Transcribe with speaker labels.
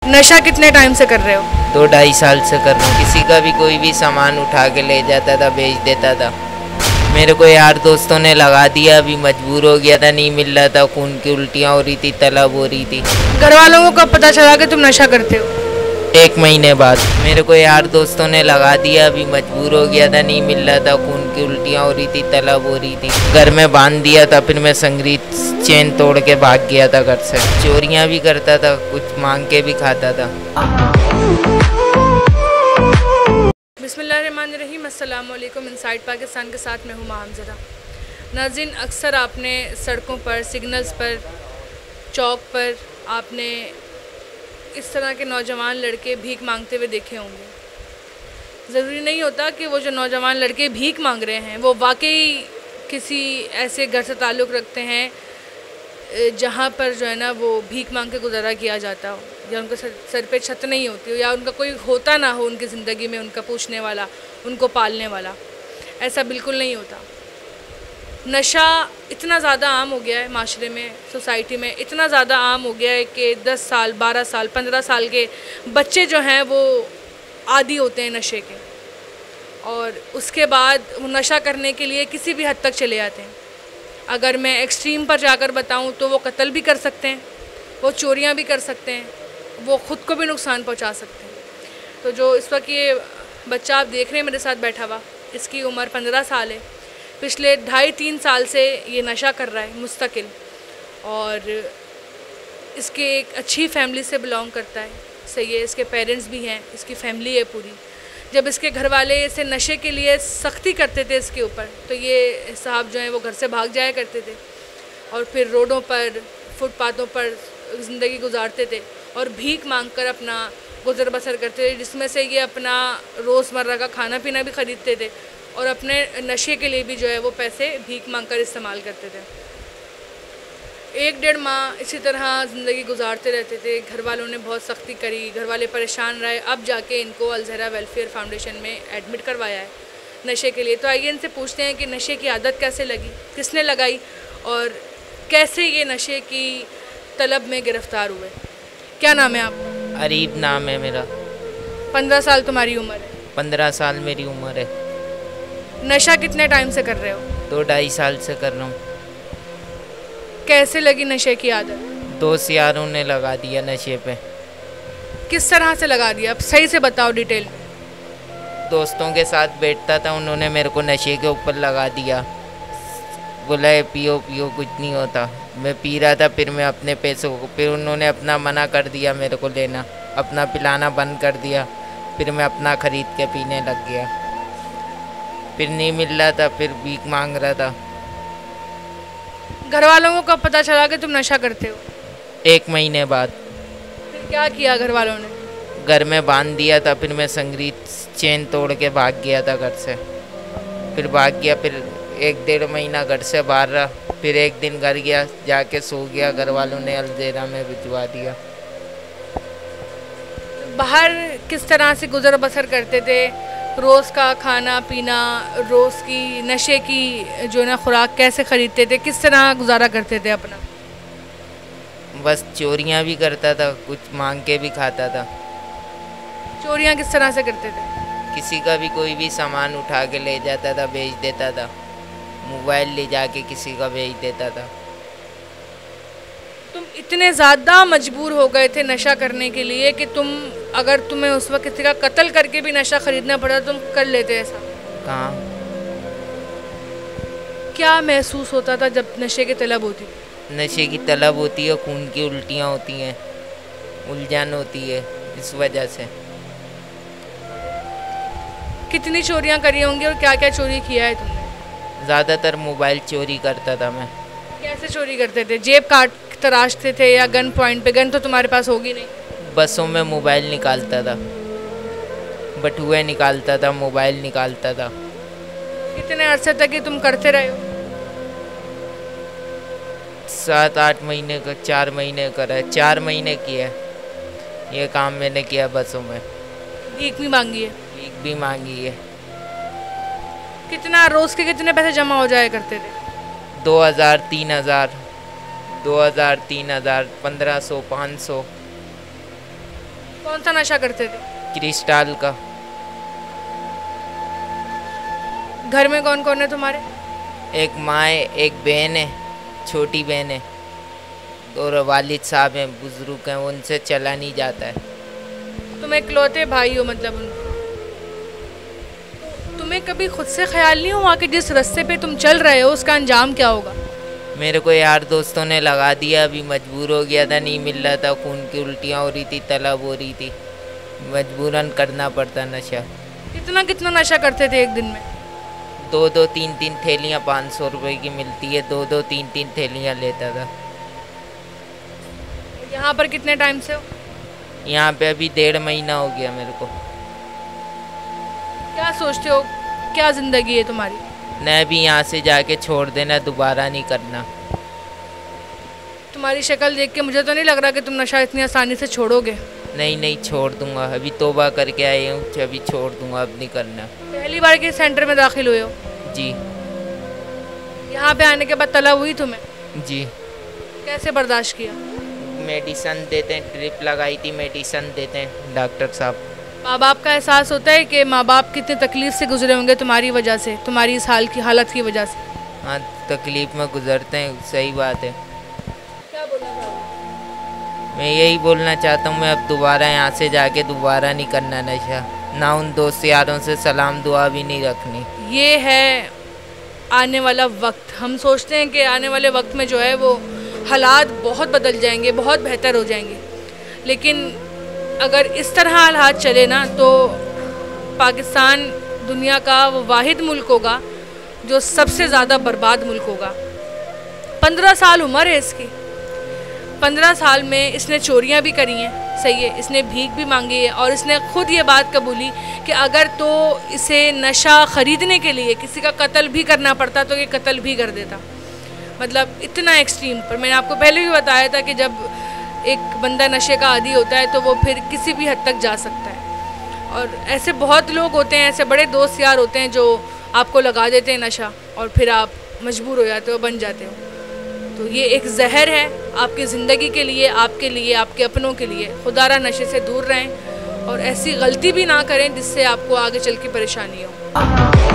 Speaker 1: नशा कितने टाइम से कर रहे हो?
Speaker 2: 2-2.5 साल से कर रहा हूँ। किसी का भी कोई भी सामान उठा के ले जाता था, बेच देता था। मेरे को यार दोस्तों ने लगा दिया, अभी मजबूर हो गया था, नहीं मिल रहा था, खून की उल्टियाँ हो रही थी, तलब हो रही थी।
Speaker 1: घर वालों को कब पता चला कि तुम नशा करते हो?
Speaker 2: 1 महीने बाद मेरे को यार दोस्तों ने लगा दिया, अभी मजबूर हो गया था, नहीं मिल रहा था, खून की उल्टियाँ हो रही थी, तलब हो रही थी। घर में बांध दिया था, फिर मैं संगीत चेन तोड़ के भाग गया था घर से। चोरियाँ भी करता था, कुछ मांग के भी खाता था।
Speaker 1: बिस्मिल्लाहिर्रहमानिर्रहीम, अस्सलाम वालेकुम। इनसाइड पाकिस्तान के साथ मैं हूँ हमज़रा। नाज़रीन, अक्सर आपने सड़कों पर, सिग्नल्स पर, चौक पर आपने इस तरह के नौजवान लड़के भीख मांगते हुए देखे होंगे। ज़रूरी नहीं होता कि वो जो नौजवान लड़के भीख मांग रहे हैं वो वाकई किसी ऐसे घर से ताल्लुक़ रखते हैं जहाँ पर जो है ना वो भीख मांग के गुजारा किया जाता हो, या उनके सर पे छत नहीं होती हो, या उनका कोई होता ना हो उनकी ज़िंदगी में उनका पूछने वाला, उनको पालने वाला। ऐसा बिल्कुल नहीं होता। नशा इतना ज़्यादा आम हो गया है माशरे में, सोसाइटी में इतना ज़्यादा आम हो गया है कि 10 साल, 12 साल, 15 साल के बच्चे जो हैं वो आदी होते हैं नशे के, और उसके बाद वो नशा करने के लिए किसी भी हद तक चले जाते हैं। अगर मैं एक्सट्रीम पर जाकर बताऊं तो वो कत्ल भी कर सकते हैं, वो चोरियां भी कर सकते हैं, वो ख़ुद को भी नुकसान पहुंचा सकते हैं। तो जो इस वक्त ये बच्चा आप देख रहे हैं मेरे साथ बैठा हुआ, इसकी उम्र 15 साल है। पिछले 2.5-3 साल से ये नशा कर रहा है मुस्तकिल, और इसके एक अच्छी फैमिली से बिलोंग करता है। सही है, इसके पेरेंट्स भी हैं, इसकी फैमिली है पूरी। जब इसके घर वाले इसे नशे के लिए सख्ती करते थे इसके ऊपर, तो ये साहब जो हैं वो घर से भाग जाया करते थे और फिर रोडों पर, फुटपाथों पर ज़िंदगी गुजारते थे और भीख मांगकर अपना गुजर बसर करते थे, जिसमें से ये अपना रोज़मर्रा का खाना पीना भी ख़रीदते थे और अपने नशे के लिए भी जो है वो पैसे भीख मांगकर इस्तेमाल करते थे। 1-1.5 माह इसी तरह ज़िंदगी गुजारते रहते थे। घर वालों ने बहुत सख्ती करी, घर वाले परेशान रहे, अब जाके इनको अलज़हरा वेलफेयर फाउंडेशन में एडमिट करवाया है नशे के लिए। तो आइए इनसे पूछते हैं कि नशे की आदत कैसे लगी, किसने लगाई और कैसे ये नशे की तलब में गिरफ़्तार हुए। क्या नाम है आपका?
Speaker 2: अरीब नाम है मेरा।
Speaker 1: 15 साल तुम्हारी उम्र है?
Speaker 2: 15 साल मेरी उम्र है।
Speaker 1: नशा कितने टाइम से कर रहे हो?
Speaker 2: 2-2.5 साल से कर रहा हूँ।
Speaker 1: कैसे लगी नशे की आदत?
Speaker 2: दोस्त यारों ने लगा दिया नशे पे।
Speaker 1: किस तरह से लगा दिया, आप सही से बताओ डिटेल।
Speaker 2: दोस्तों के साथ बैठता था, उन्होंने मेरे को नशे के ऊपर लगा दिया, बोला है पियो पियो, कुछ नहीं होता। मैं पी रहा था, फिर मैं अपने पैसों को, फिर उन्होंने अपना मना कर दिया मेरे को लेना, अपना पिलाना बंद कर दिया, फिर मैं अपना ख़रीद के पीने लग गया। फिर नहीं मिल रहा था, फिर भीख मांग रहा था।
Speaker 1: घर वालों को कब पता चला कि तुम नशा करते हो?
Speaker 2: 1 महीने बाद।
Speaker 1: फिर क्या किया घर वालों ने?
Speaker 2: घर में बांध दिया था, फिर मैं संगीत चेन तोड़ के भाग गया था घर से। फिर भाग गया, फिर 1-1.5 महीना घर से बाहर रहा, फिर एक दिन घर गया, जाके सो गया, घर वालों ने अलजेरा में भिजवा दिया।
Speaker 1: बाहर किस तरह से गुजर बसर करते थे? रोज़ का खाना पीना, रोज़ की नशे की जो ना खुराक कैसे ख़रीदते थे, किस तरह गुजारा करते थे अपना?
Speaker 2: बस चोरियां भी करता था, कुछ मांग के भी खाता था।
Speaker 1: चोरियां किस तरह से करते थे?
Speaker 2: किसी का भी कोई भी सामान उठा के ले जाता था, बेच देता था। मोबाइल ले जाके किसी का बेच देता था।
Speaker 1: तुम इतने ज़्यादा मजबूर हो गए थे नशा करने के लिए कि अगर तुम्हें उस वक्त किसी का कत्ल करके भी नशा ख़रीदना पड़ा तुम कर लेते ऐसा?
Speaker 2: कहाँ?
Speaker 1: क्या महसूस होता था जब नशे की तलब होती?
Speaker 2: नशे की तलब होती है, खून की उल्टियाँ होती हैं, उलझन होती है, इस वजह से।
Speaker 1: कितनी चोरियां करी होंगी और क्या क्या चोरी किया है तुमने?
Speaker 2: ज़्यादातर मोबाइल चोरी करता था मैं।
Speaker 1: कैसे चोरी करते थे? जेब काट तराशते थे या गन पॉइंट पे? गन तो तुम्हारे पास होगी नहीं।
Speaker 2: बसों में मोबाइल निकालता था, बटुए निकालता था, मोबाइल निकालता था।
Speaker 1: कितने अरसे तक ये तुम करते रहे हो?
Speaker 2: 7-8 महीने का, 4 महीने करा है, 4 महीने किया ये काम मैंने किया बसों में।
Speaker 1: भीख भी मांगी है?
Speaker 2: भीख भी मांगी है।
Speaker 1: कितना रोज़ के कितने पैसे जमा हो जाया करते थे?
Speaker 2: 2000, 3000, 2000, 3000, 1500, 500।
Speaker 1: कौन सा नशा करते थे?
Speaker 2: क्रिस्टल का।
Speaker 1: घर में कौन कौन है तुम्हारे?
Speaker 2: एक माँ है, एक बहन है, छोटी बहन है, और वालिद साहब हैं, बुजुर्ग हैं, उनसे चला नहीं जाता है।
Speaker 1: तुम इकलौते भाई हो मतलब उनके। तुम्हें कभी खुद से ख्याल नहीं हुआ कि जिस रास्ते पे तुम चल रहे हो उसका अंजाम क्या होगा?
Speaker 2: मेरे को यार दोस्तों ने लगा दिया, अभी मजबूर हो गया था, नहीं मिल रहा था, खून की उल्टियाँ हो रही थी, तलब हो रही थी, मजबूरन करना पड़ता नशा।
Speaker 1: कितना कितना नशा करते थे एक दिन में?
Speaker 2: 2-2 3-3 थैलियाँ 500 रुपए की मिलती है, 2-2 3-3 थैलियाँ लेता था।
Speaker 1: यहाँ पर कितने टाइम से हो?
Speaker 2: यहाँ पे अभी 1.5 महीना हो गया मेरे को।
Speaker 1: क्या सोचते हो, क्या ज़िंदगी है तुम्हारी?
Speaker 2: मैं भी यहाँ से जाके छोड़ देना, दोबारा नहीं करना।
Speaker 1: तुम्हारी शक्ल देख के मुझे तो नहीं लग रहा कि तुम नशा इतनी आसानी से छोड़ोगे।
Speaker 2: नहीं नहीं, छोड़ दूंगा, अभी तौबा करके आए हूँ, अभी छोड़ दूंगा, अब नहीं करना।
Speaker 1: पहली बार के सेंटर में दाखिल हुए हो?
Speaker 2: जी।
Speaker 1: यहाँ पे आने के बाद तलब हुई तुम्हें?
Speaker 2: जी।
Speaker 1: कैसे बर्दाश्त किया?
Speaker 2: मेडिसन देते हैं, ड्रिप लगाई थी, मेडिसन देते हैं डॉक्टर साहब।
Speaker 1: माँ बाप का एहसास होता है कि माँ बाप कितनी तकलीफ़ से गुजरे होंगे तुम्हारी वजह से, तुम्हारी इस हालत की वजह से?
Speaker 2: हाँ, तकलीफ़ में गुजरते हैं, सही बात है।
Speaker 1: क्या बोलना चाहोगे?
Speaker 2: मैं यही बोलना चाहता हूँ, मैं अब दोबारा यहाँ से जाके दोबारा नहीं करना नशा, ना उन दोस्त यारों से सलाम दुआ भी नहीं रखनी।
Speaker 1: ये है आने वाला वक्त। हम सोचते हैं कि आने वाले वक्त में जो है वो हालात बहुत बदल जाएंगे, बहुत बेहतर हो जाएंगे, लेकिन अगर इस तरह हालात चले ना तो पाकिस्तान दुनिया का वो वाहिद मुल्क होगा जो सबसे ज़्यादा बर्बाद मुल्क होगा। 15 साल उम्र है इसकी, 15 साल में इसने चोरियां भी करी हैं, सही है, इसने भीख भी मांगी है, और इसने खुद ये बात कबूली कि अगर तो इसे नशा ख़रीदने के लिए किसी का कत्ल भी करना पड़ता तो ये कत्ल भी कर देता। मतलब इतना एक्सट्रीम पर। मैंने आपको पहले भी बताया था कि जब एक बंदा नशे का आदी होता है तो वो फिर किसी भी हद तक जा सकता है, और ऐसे बहुत लोग होते हैं, ऐसे बड़े दोस्त यार होते हैं जो आपको लगा देते हैं नशा और फिर आप मजबूर हो जाते हो, बन जाते हो। तो ये एक जहर है आपकी ज़िंदगी के लिए, आपके लिए, आपके अपनों के लिए। खुदारा नशे से दूर रहें और ऐसी गलती भी ना करें जिससे आपको आगे चल के परेशानी हो।